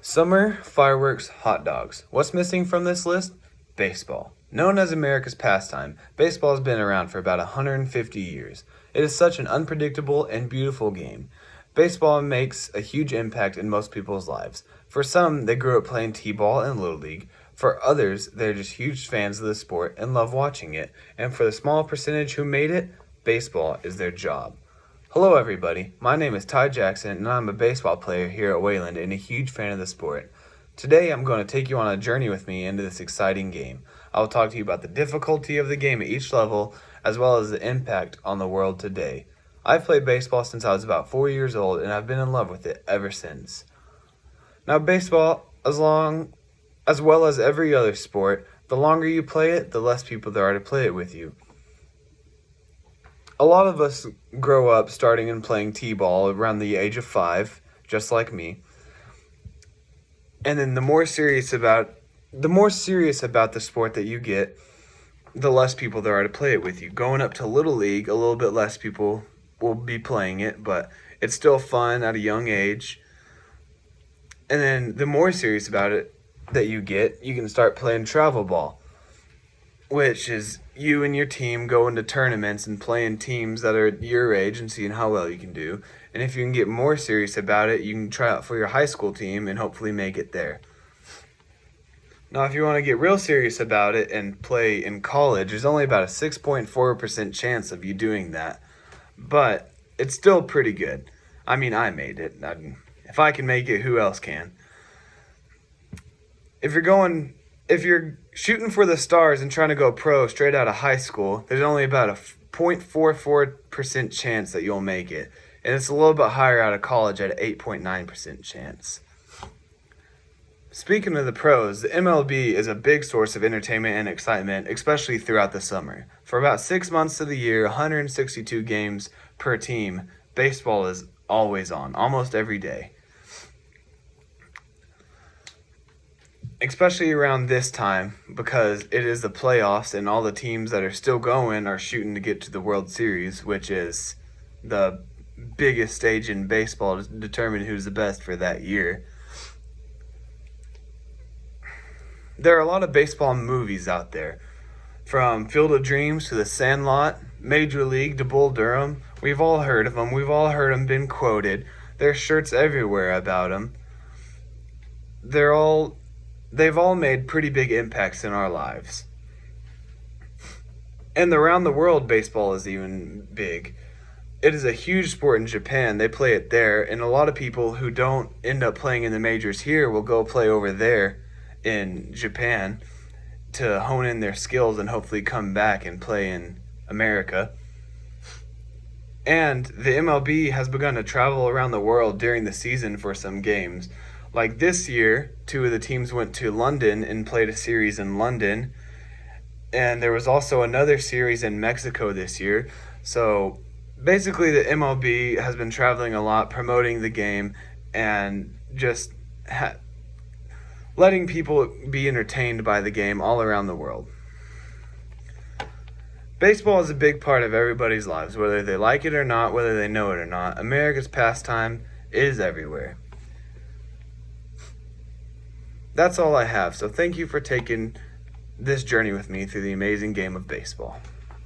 Summer, fireworks, hot dogs. What's missing from this list? Baseball. Known as America's pastime, baseball has been around for about 150 years. It is such an unpredictable and beautiful game. Baseball makes a huge impact in most people's lives. For some, they grew up playing t-ball and Little League. For others, they're just huge fans of the sport and love watching it. And for the small percentage who made it, baseball is their job. Hello everybody, my name is Ty Jackson and I'm a baseball player here at Wayland and a huge fan of the sport. Today I'm going to take you on a journey with me into this exciting game. I will talk to you about the difficulty of the game at each level as well as the impact on the world today. I've played baseball since I was about 4 years old and I've been in love with it ever since. Now baseball, as well as every other sport, the longer you play it, the less people there are to play it with you. A lot of us grow up starting and playing t-ball around the age of 5, just like me. And then the more serious about the sport that you get, the less people there are to play it with you. Going up to Little League, a little bit less people will be playing it, but it's still fun at a young age. And then the more serious about it that you get, you can start playing travel ball, which is you and your team go into tournaments and playing teams that are your age and seeing how well you can do. And if you can get more serious about it, you can try out for your high school team and hopefully make it there. Now, if you want to get real serious about it and play in college, there's only about a 6.4% chance of you doing that. But it's still pretty good. I mean, I made it. If I can make it, who else can? If you're shooting for the stars and trying to go pro straight out of high school, there's only about a 0.44% chance that you'll make it. And it's a little bit higher out of college at an 8.9% chance. Speaking of the pros, the MLB is a big source of entertainment and excitement, especially throughout the summer. For about 6 months of the year, 162 games per team, baseball is always on, almost every day. Especially around this time, because it is the playoffs and all the teams that are still going are shooting to get to the World Series, which is the biggest stage in baseball to determine who's the best for that year. There are a lot of baseball movies out there, from Field of Dreams to The Sandlot, Major League to Bull Durham. We've all heard of them. We've all heard them been quoted. There's shirts everywhere about them. They've all made pretty big impacts in our lives. And around the world, baseball is even big. It is a huge sport in Japan. They play it there, and a lot of people who don't end up playing in the majors here will go play over there in Japan to hone in their skills and hopefully come back and play in America. And the MLB has begun to travel around the world during the season for some games. Like this year, 2 of the teams went to London and played a series in London. And there was also another series in Mexico this year. So basically the MLB has been traveling a lot, promoting the game, and just letting people be entertained by the game all around the world. Baseball is a big part of everybody's lives, whether they like it or not, whether they know it or not. America's pastime is everywhere. That's all I have, so thank you for taking this journey with me through the amazing game of baseball.